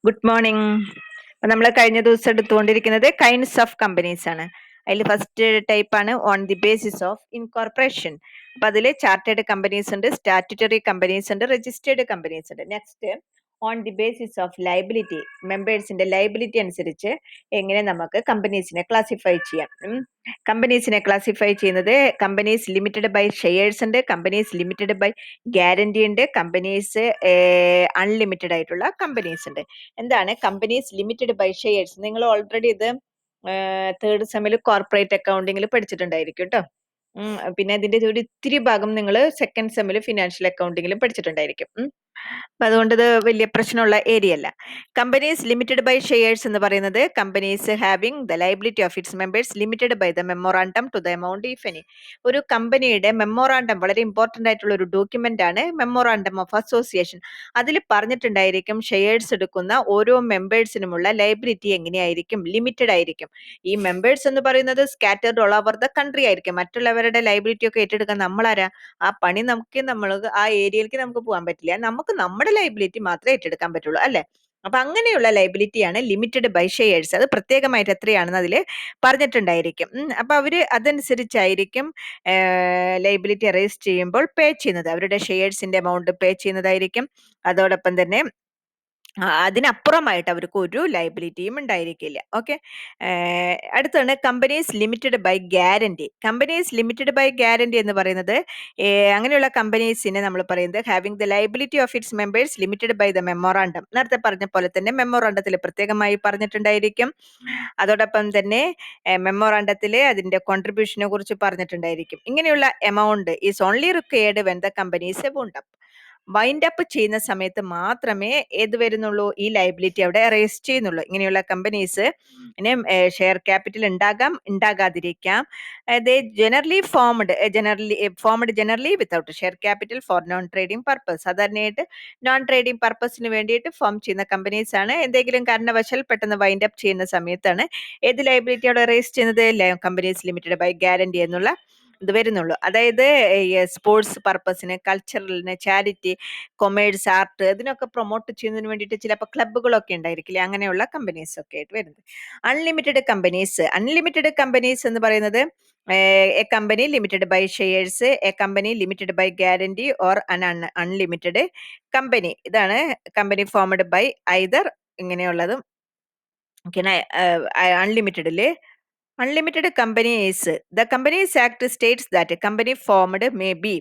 Good morning. നമ്മൾ കഴിഞ്ഞ ദിവസം എടുത്തുകൊണ്ടിരിക്കുന്നത് കൈൻഡ്സ് ഓഫ് കമ്പനീസ് ആണ്. അതിൽ ഫസ്റ്റ് ടൈപ്പ് ആണ് on the basis of incorporation. അപ്പൊ അതിൽ ചാർട്ടേഡ് കമ്പനീസ് ഉണ്ട്, സ്റ്റാറ്റ്യൂട്ടറി കമ്പനീസ് ഉണ്ട്, രജിസ്റ്റേർഡ് കമ്പനീസ് ഉണ്ട്. Next on the basis of liability, മെമ്പേഴ്സിന്റെ ലയബിലിറ്റി അനുസരിച്ച് എങ്ങനെ നമുക്ക് കമ്പനീസിനെ ക്ലാസിഫൈ ചെയ്യാം. കമ്പനീസിനെ ക്ലാസിഫൈ ചെയ്യുന്നത് കമ്പനീസ് ലിമിറ്റഡ് ബൈ ഷെയർസ് ഉണ്ട്, കമ്പനീസ് ലിമിറ്റഡ് ബൈ ഗ്യാരണ്ടി ഉണ്ട്, കമ്പനീസ് അൺലിമിറ്റഡ് ആയിട്ടുള്ള കമ്പനീസ് ഉണ്ട്. എന്താണ് കമ്പനീസ് ലിമിറ്റഡ് ബൈ ഷെയർസ്? നിങ്ങൾ ഓൾറെഡി ഇത് തേർഡ് സെമ്മിൽ കോർപ്പറേറ്റ് അക്കൗണ്ടിങ്ങിൽ പഠിച്ചിട്ടുണ്ടായിരിക്കും കേട്ടോ. പിന്നെ ഇതിന്റെ ഒരു ഇത്തിരി ഭാഗം നിങ്ങൾ സെക്കൻഡ് സെമ്മിൽ ഫിനാൻഷ്യൽ അക്കൗണ്ടിങ്ങിലും പഠിച്ചിട്ടുണ്ടായിരിക്കും. അപ്പൊ അതുകൊണ്ട് ഇത് വലിയ പ്രശ്നമുള്ള ഏരിയ അല്ല. കമ്പനീസ് ലിമിറ്റഡ് ബൈ ഷെയർസ് എന്ന് പറയുന്നത് companies having the liability of its members limited by the memorandum to the amount if any. ഒരു കമ്പനിയുടെ മെമ്മോറാണ്ടം വളരെ ഇമ്പോർട്ടന്റ് ആയിട്ടുള്ള ഒരു ഡോക്യുമെന്റ് ആണ് മെമ്മോറാണ്ടം ഓഫ് അസോസിയേഷൻ. അതിൽ പറഞ്ഞിട്ടുണ്ടായിരിക്കും ഷെയർസ് എടുക്കുന്ന ഓരോ മെമ്പേഴ്സിനുമുള്ള ലൈബിലിറ്റി എങ്ങനെയായിരിക്കും, ലിമിറ്റഡ് ആയിരിക്കും. ഈ മെമ്പേഴ്സ് എന്ന് പറയുന്നത് scattered all over the country ആയിരിക്കും. മറ്റുള്ളവരുടെ ലൈബിലിറ്റി ഒക്കെ ഏറ്റെടുക്കാൻ നമ്മളാരാ? ആ പണി നമ്മൾ ആ ഏരിയയിലേക്ക് നമുക്ക് പോകാൻ പറ്റില്ല. നമുക്ക് നമ്മുടെ ലൈബിലിറ്റി മാത്രമേ ഏറ്റെടുക്കാൻ പറ്റുള്ളൂ, അല്ലെ? അപ്പൊ അങ്ങനെയുള്ള ലൈബിലിറ്റിയാണ് ലിമിറ്റഡ് ബൈ ഷെയർസ്. അത് പ്രത്യേകമായിട്ട് എത്രയാണെന്ന് അതിൽ പറഞ്ഞിട്ടുണ്ടായിരിക്കും. അപ്പൊ അവര് അതനുസരിച്ചായിരിക്കും ലൈബിലിറ്റി റേസ് ചെയ്യുമ്പോൾ പേ ചെയ്യുന്നത്. അവരുടെ ഷെയർസിന്റെ എമൗണ്ട് പേ ചെയ്യുന്നതായിരിക്കും. അതോടൊപ്പം തന്നെ അതിനപ്പുറമായിട്ട് അവർക്ക് ഒരു ലൈബിലിറ്റിയും ഉണ്ടായിരിക്കില്ല. ഓക്കെ. അടുത്താണ് companies limited by guarantee. Companies limited by guarantee എന്ന് പറയുന്നത് അങ്ങനെയുള്ള കമ്പനീസിനെ നമ്മൾ പറയുന്നത് having the liability of its members limited by the memorandum. നേരത്തെ പറഞ്ഞ പോലെ തന്നെ മെമ്മോറാണ്ടത്തിൽ പ്രത്യേകമായി പറഞ്ഞിട്ടുണ്ടായിരിക്കും. അതോടൊപ്പം തന്നെ മെമ്മോറാണ്ടത്തിൽ അതിന്റെ കോൺട്രിബ്യൂഷനെ കുറിച്ച് പറഞ്ഞിട്ടുണ്ടായിരിക്കും. ഇങ്ങനെയുള്ള amount is only required when the companies wound up. Wind up ചെയ്യുന്ന സമയത്ത് മാത്രമേ ഏത് വരുന്നുള്ളൂ, ഈ ലൈബിലിറ്റി അവിടെ റേസ് ചെയ്യുന്നുള്ളൂ. ഇങ്ങനെയുള്ള കമ്പനീസ് ഷെയർ ക്യാപിറ്റൽ ഉണ്ടാകാം, ഉണ്ടാകാതിരിക്കാം. Generally without share capital for non trading purpose. സാധാരണയായിട്ട് നോൺ ട്രേഡിംഗ് പർപ്പസിന് വേണ്ടിയിട്ട് ഫോം ചെയ്യുന്ന കമ്പനീസ് ആണ്. എന്തെങ്കിലും കാരണവശാൽ പെട്ടെന്ന് വൈൻഡ് അപ്പ് ചെയ്യുന്ന സമയത്താണ് ഏത് ലൈബിലിറ്റി അവിടെ റേസ് ചെയ്യുന്നത്? കമ്പനീസ് ലിമിറ്റഡ് ബൈ ഗ്യാരണ്ടി എന്നുള്ള ഇത് വരുന്നുള്ളൂ. അതായത് സ്പോർട്സ് പർപ്പസിന്, കൾച്ചറലിന്, ചാരിറ്റി, കൊമേഴ്സ്, ആർട്ട് ഇതിനൊക്കെ പ്രൊമോട്ട് ചെയ്യുന്നതിന് വേണ്ടിയിട്ട് ചിലപ്പോൾ ക്ലബ്ബുകളൊക്കെ ഉണ്ടായിരിക്കില്ലേ, അങ്ങനെയുള്ള കമ്പനീസ് ഒക്കെ ആയിട്ട് വരുന്നത്. അൺലിമിറ്റഡ് കമ്പനീസ് എന്ന് പറയുന്നത് a company limited by shares, a company limited by guarantee or unlimited company. ഇതാണ് കമ്പനി ഫോംഡ് ബൈ ഐദർ ഇങ്ങനെയുള്ളതും. അൺലിമിറ്റഡില് Unlimited company is the Companies Act states that a company formed may be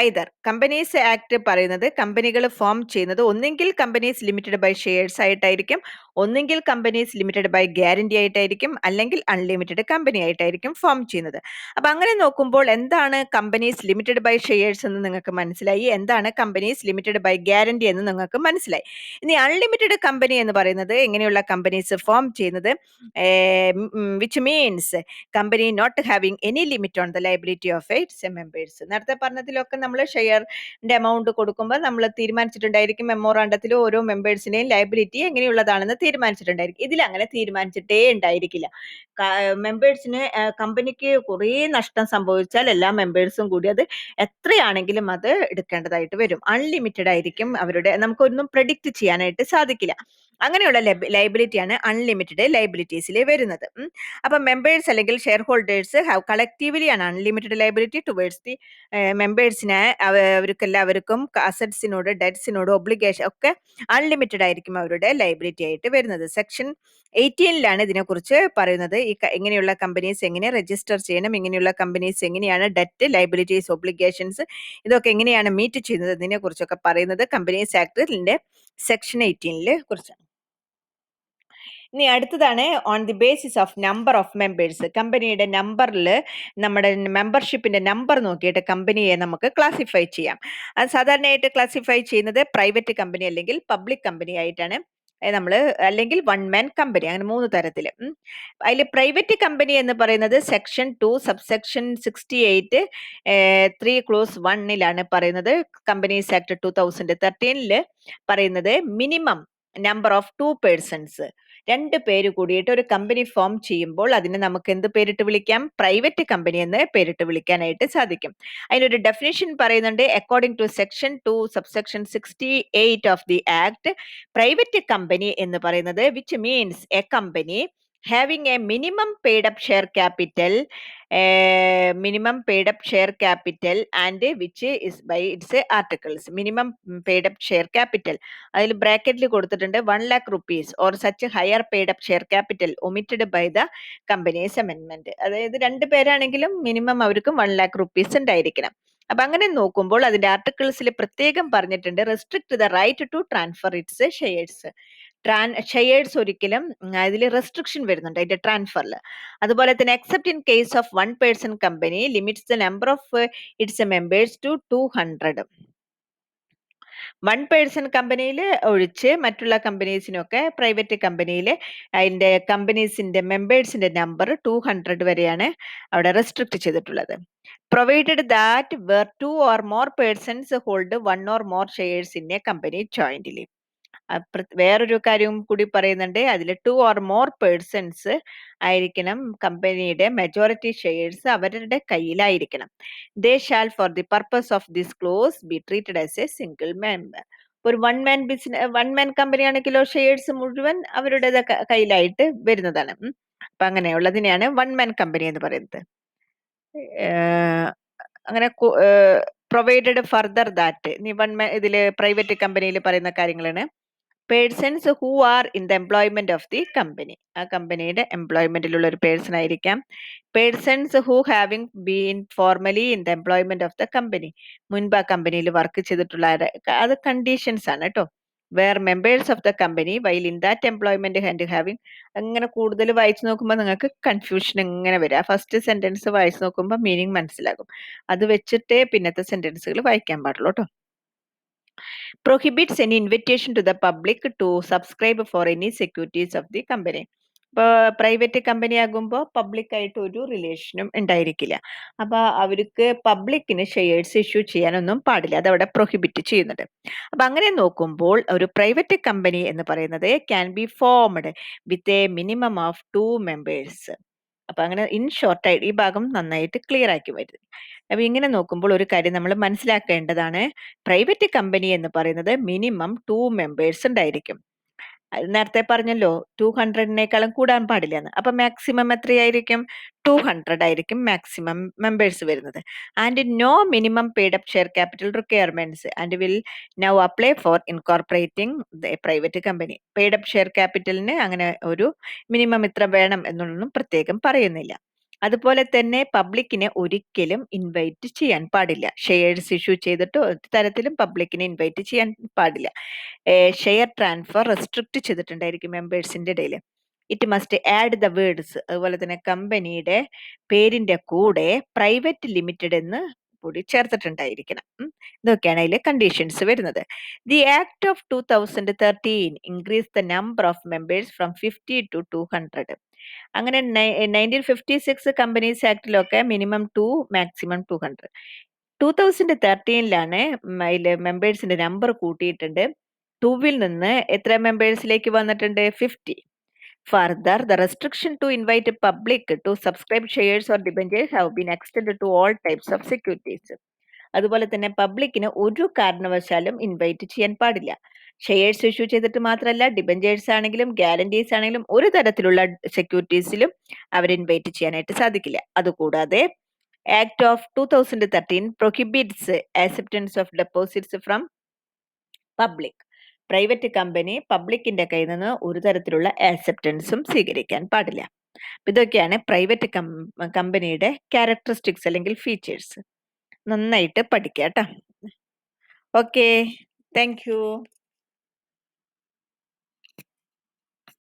either. Companies act പറയുന്നത് കമ്പനികൾ form ചെയ്യുന്നത് ഒന്നെങ്കിൽ companies limited by shares ആയിട്ടായിരിക്കും, ഒന്നെങ്കിൽ companies limited by guarantee ആയിട്ടായിരിക്കും, അല്ലെങ്കിൽ അൺലിമിറ്റഡ് കമ്പനി ആയിട്ടായിരിക്കും ഫോം ചെയ്യുന്നത്. അപ്പൊ അങ്ങനെ നോക്കുമ്പോൾ എന്താണ് കമ്പനീസ് ലിമിറ്റഡ് ബൈ ഷെയർസ് എന്ന് നിങ്ങൾക്ക് മനസ്സിലായി, എന്താണ് കമ്പനീസ് ലിമിറ്റഡ് ബൈ ഗ്യാരണ്ടി എന്ന് നിങ്ങൾക്ക് മനസ്സിലായി. ഇനി അൺലിമിറ്റഡ് കമ്പനി എന്ന് പറയുന്നത് എങ്ങനെയുള്ള കമ്പനീസ് ഫോം ചെയ്യുന്നത്, which means company not having any limit on the liability of its members. നേരത്തെ പറഞ്ഞതിലൊക്കെ നമ്മൾ ഷെയറിന്റെ എമൗണ്ട് കൊടുക്കുമ്പോൾ നമ്മൾ തീരുമാനിച്ചിട്ടുണ്ടായിരിക്കും മെമ്മോറാണ്ടത്തിൽ ഓരോ മെമ്പേഴ്സിനെയും ലൈബിലിറ്റി എങ്ങനെയുള്ളതാണെന്ന് തീരുമാനിച്ചിട്ടുണ്ടായിരിക്കും. ഇതിൽ അങ്ങനെ തീരുമാനിച്ചിട്ടേ ഉണ്ടായിരിക്കില്ല. മെമ്പേഴ്സിന് കമ്പനിക്ക് കുറേ നഷ്ടം സംഭവിച്ചാൽ എല്ലാ മെമ്പേഴ്സും കൂടി അത് എത്രയാണെങ്കിലും അത് എടുക്കേണ്ടതായിട്ട് വരും. അൺലിമിറ്റഡ് ആയിരിക്കും അവരുടെ, നമുക്കൊന്നും പ്രഡിക്റ്റ് ചെയ്യാനായിട്ട് സാധിക്കില്ല. അങ്ങനെയുള്ള ലൈബിലിറ്റിയാണ് അൺലിമിറ്റഡ് ലൈബിലിറ്റീസിൽ വരുന്നത്. അപ്പൊ മെമ്പേഴ്സ് അല്ലെങ്കിൽ ഷെയർ ഹോൾഡേഴ്സ് ഹാവ് കളക്റ്റീവ്ലി ആണ് അൺലിമിറ്റഡ് ലൈബിലിറ്റി ടുവേർഡ്സ് ദി മെമ്പേഴ്സിനെ. അവർക്ക് എല്ലാവർക്കും അസറ്റ്സിനോട്, ഡെറ്റ്സിനോട്, ഒബ്ലിഗേഷൻ ഒക്കെ അൺലിമിറ്റഡ് ആയിരിക്കും അവരുടെ ലൈബിലിറ്റി ആയിട്ട് വരുന്നത്. സെക്ഷൻ 18 ഇതിനെക്കുറിച്ച് പറയുന്നത്. ഇങ്ങനെയുള്ള കമ്പനീസ് എങ്ങനെ രജിസ്റ്റർ ചെയ്യണം, ഇങ്ങനെയുള്ള കമ്പനീസ് എങ്ങനെയാണ് ഡെറ്റ്, ലൈബിലിറ്റീസ്, ഒബ്ലിഗേഷൻസ് ഇതൊക്കെ എങ്ങനെയാണ് മീറ്റ് ചെയ്യുന്നത്, ഇതിനെ കുറിച്ചൊക്കെ പറയുന്നത് കമ്പനീസ് ആക്ടിന്റെ സെക്ഷൻ 18 കുറിച്ചാണ്. ഇനി അടുത്തതാണ് on the basis of number of members. കമ്പനിയുടെ നമ്പറിൽ നമ്മുടെ മെമ്പർഷിപ്പിന്റെ നമ്പർ നോക്കിയിട്ട് കമ്പനിയെ നമുക്ക് ക്ലാസിഫൈ ചെയ്യാം. അത് സാധാരണയായിട്ട് ക്ലാസിഫൈ ചെയ്യുന്നത് പ്രൈവറ്റ് കമ്പനി അല്ലെങ്കിൽ പബ്ലിക് കമ്പനി ആയിട്ടാണ് നമ്മൾ, അല്ലെങ്കിൽ വൺ മാൻ കമ്പനി, അങ്ങനെ 3 തരത്തിൽ. അതിൽ പ്രൈവറ്റ് കമ്പനി എന്ന് പറയുന്നത് സെക്ഷൻ 2 സബ്സെക്ഷൻ 68 3 ക്ലോസ് 1 പറയുന്നത്. കമ്പനീസ് ആക്ട് 2013 പറയുന്നത് മിനിമം നമ്പർ ഓഫ് 2 പേഴ്സൺസ്, 2 പേര് കൂടിയിട്ട് ഒരു കമ്പനി ഫോം ചെയ്യുമ്പോൾ അതിനെ നമുക്ക് എന്ത് പേരിട്ട് വിളിക്കാം? പ്രൈവറ്റ് കമ്പനി എന്ന് പേരിട്ട് വിളിക്കാനായിട്ട് സാധിക്കും. അതിനൊരു ഡെഫിനിഷൻ പറയുന്നുണ്ട്. According to section 2 subsection 68 of the act, private company എന്ന് പറയുന്നത് which means a company having a minimum paid up share capital, and which is by its articles. Minimum paid up share capital അതിൽ ബ്രാക്കറ്റിൽ കൊടുത്തിട്ടുണ്ട് 1 lakh rupees or such higher paid up share capital omitted by the company's amendment. അതായത് 2 പേരാണെങ്കിലും minimum അവർക്ക് 1 lakh rupees ഉണ്ടായിരിക്കണം. അപ്പൊ അങ്ങനെ നോക്കുമ്പോൾ അതിന്റെ ആർട്ടിക്കിൾസിൽ പ്രത്യേകം പറഞ്ഞിട്ടുണ്ട്, restrict the right to transfer its shares. Shares ഒരിക്കലും അതിൽ റെസ്ട്രിക്ഷൻ വരുന്നുണ്ട് അതിന്റെ ട്രാൻസ്ഫറിൽ. അതുപോലെ തന്നെ except in case of 1 person company limits the number of its members to 200. 1 person കമ്പനിയിൽ ഒഴിച്ച് മറ്റുള്ള കമ്പനീസിനൊക്കെ പ്രൈവറ്റ് കമ്പനിയിൽ അതിന്റെ കമ്പനീസിന്റെ മെമ്പേഴ്സിന്റെ നമ്പർ 200 വരെയാണ് അവിടെ റെസ്ട്രിക്ട് ചെയ്തിട്ടുള്ളത്. Provided that where 2 or more persons hold 1 or more shares in a company jointly. വേറൊരു കാര്യം കൂടി പറയുന്നുണ്ട്, അതിൽ 2 or more persons ആയിരിക്കണം കമ്പനിയുടെ മെജോറിറ്റി ഷെയർസ് അവരുടെ കയ്യിലായിരിക്കണം. They shall for the purpose of this clause be treated as a single member. ഒരു വൺ മാൻ കമ്പനി ആണെങ്കിലോ ഷെയർസ് മുഴുവൻ അവരുടെ കയ്യിലായിട്ട് വരുന്നതാണ്. അപ്പൊ അങ്ങനെയുള്ളതിനെയാണ് 1 man കമ്പനി എന്ന് പറയുന്നത്. അങ്ങനെ പ്രൊവൈഡഡ് ഫർദർ ദാറ്റ് ഇതില് പ്രൈവറ്റ് കമ്പനിയിൽ പറയുന്ന കാര്യങ്ങളാണ്. Persons who are in the employment of the company, ആ കമ്പനിയുടെ എംപ്ലോയ്മെന്റിലുള്ള ഒരു പേഴ്സൺ ആയിരിക്കാം. Persons who having been formally in the employment of the company, മുൻപ് ആ കമ്പനിയിൽ വർക്ക് ചെയ്തിട്ടുള്ള അത് കണ്ടീഷൻസ് ആണ് കേട്ടോ. Where members of the company while in that employment and having. അങ്ങനെ കൂടുതൽ വായിച്ചു നോക്കുമ്പോൾ നിങ്ങൾക്ക് കൺഫ്യൂഷൻ ഇങ്ങനെ വരിക. ഫസ്റ്റ് സെന്റൻസ് വായിച്ചു നോക്കുമ്പോൾ മീനിങ് മനസ്സിലാകും. അത് വെച്ചിട്ടേ പിന്നത്തെ സെന്റൻസുകൾ വായിക്കാൻ പാടുള്ളൂ കേട്ടോ. prohibits any invitation to the public to subscribe for any securities of the company. ഇപ്പൊ പ്രൈവറ്റ് കമ്പനി ആകുമ്പോൾ പബ്ലിക് ആയിട്ട് ഒരു റിലേഷനും ഉണ്ടായിരിക്കില്ല. അപ്പൊ അവർക്ക് പബ്ലിക്കിന് ഷെയർസ് ഇഷ്യൂ ചെയ്യാനൊന്നും പാടില്ല, അതവിടെ പ്രൊഹിബിറ്റ് ചെയ്യുന്നുണ്ട്. അപ്പൊ അങ്ങനെ നോക്കുമ്പോൾ ഒരു പ്രൈവറ്റ് കമ്പനി എന്ന് പറയുന്നത് can be formed with a minimum of 2 members. അപ്പൊ അങ്ങനെ ഇൻ ഷോർട്ടായിട്ട് ഈ ഭാഗം നന്നായിട്ട് ക്ലിയർ ആക്കി വരുന്നത്. അപ്പൊ ഇങ്ങനെ നോക്കുമ്പോൾ ഒരു കാര്യം നമ്മൾ മനസ്സിലാക്കേണ്ടതാണ്, പ്രൈവറ്റ് കമ്പനി എന്ന് പറയുന്നത് മിനിമം 2 members ഉണ്ടായിരിക്കും. നേരത്തെ പറഞ്ഞല്ലോ 200-നേക്കാളും കൂടാൻ പാടില്ല എന്ന്. അപ്പൊ മാക്സിമം എത്രയായിരിക്കും? 200 ആയിരിക്കും മാക്സിമം മെമ്പേഴ്സ് വരുന്നത്. And no minimum paid up share capital requirements and will now apply for incorporating the private company. Paid up share ക്യാപിറ്റലിന് അങ്ങനെ ഒരു മിനിമം ഇത്ര വേണം എന്നൊന്നും പ്രത്യേകം പറയുന്നില്ല. അതുപോലെ തന്നെ പബ്ലിക്കിനെ ഒരിക്കലും ഇൻവൈറ്റ് ചെയ്യാൻ പാടില്ല. ഷെയർസ് ഇഷ്യൂ ചെയ്തിട്ട് ഒരു തരത്തിലും പബ്ലിക്കിനെ ഇൻവൈറ്റ് ചെയ്യാൻ പാടില്ല. ഷെയർ ട്രാൻസ്ഫർ റെസ്ട്രിക്ട് ചെയ്തിട്ടുണ്ടായിരിക്കും മെമ്പേഴ്സിന്റെ ഇടയിൽ. It must add the words. അതുപോലെ തന്നെ കമ്പനിയുടെ പേരിന്റെ കൂടെ പ്രൈവറ്റ് ലിമിറ്റഡ് എന്ന് കൂടി ചേർത്തിട്ടുണ്ടായിരിക്കണം. ഇതൊക്കെയാണ് അതിലെ കണ്ടീഷൻസ് വരുന്നത്. The act of 2013 increase the number of members from 50 to 200. അങ്ങനെ 1956 കമ്പനീസ് ആക്ടിലൊക്കെ മിനിമം 2, മാക്സിമം 200. 2013 അതില് മെമ്പേഴ്സിന്റെ നമ്പർ കൂട്ടിയിട്ടുണ്ട്. 2 നിന്ന് എത്ര മെമ്പേഴ്സിലേക്ക് വന്നിട്ടുണ്ട്? 50. Further the restriction to invite public to subscribe shares or debentures have been extend to all types of securities. അതുപോലെ തന്നെ പബ്ലിക്കിന് ഒരു കാരണവശാലും ഇൻവൈറ്റ് ചെയ്യാൻ പാടില്ല. ഷെയർസ് ഇഷ്യൂ ചെയ്തിട്ട് മാത്രമല്ല, ഡിബഞ്ചേഴ്സ് ആണെങ്കിലും ഗ്യാരണ്ടീസ് ആണെങ്കിലും ഒരു തരത്തിലുള്ള സെക്യൂരിറ്റീസിലും അവർ ഇൻവൈറ്റ് ചെയ്യാനായിട്ട് സാധിക്കില്ല. അതുകൂടാതെ act of 2013 prohibits acceptance of deposits from public. Private company പബ്ലിക്കിന്റെ കയ്യിൽ നിന്ന് ഒരു തരത്തിലുള്ള ആക്സെപ്റ്റൻസും സ്വീകരിക്കാൻ പാടില്ല. ഇതൊക്കെയാണ് പ്രൈവറ്റ് കമ്പനിയുടെ ക്യാരക്ടറിസ്റ്റിക്സ് അല്ലെങ്കിൽ ഫീച്ചേഴ്സ്. നന്നായിട്ട് പഠിക്കാം കേട്ടോ. Okay, thank you.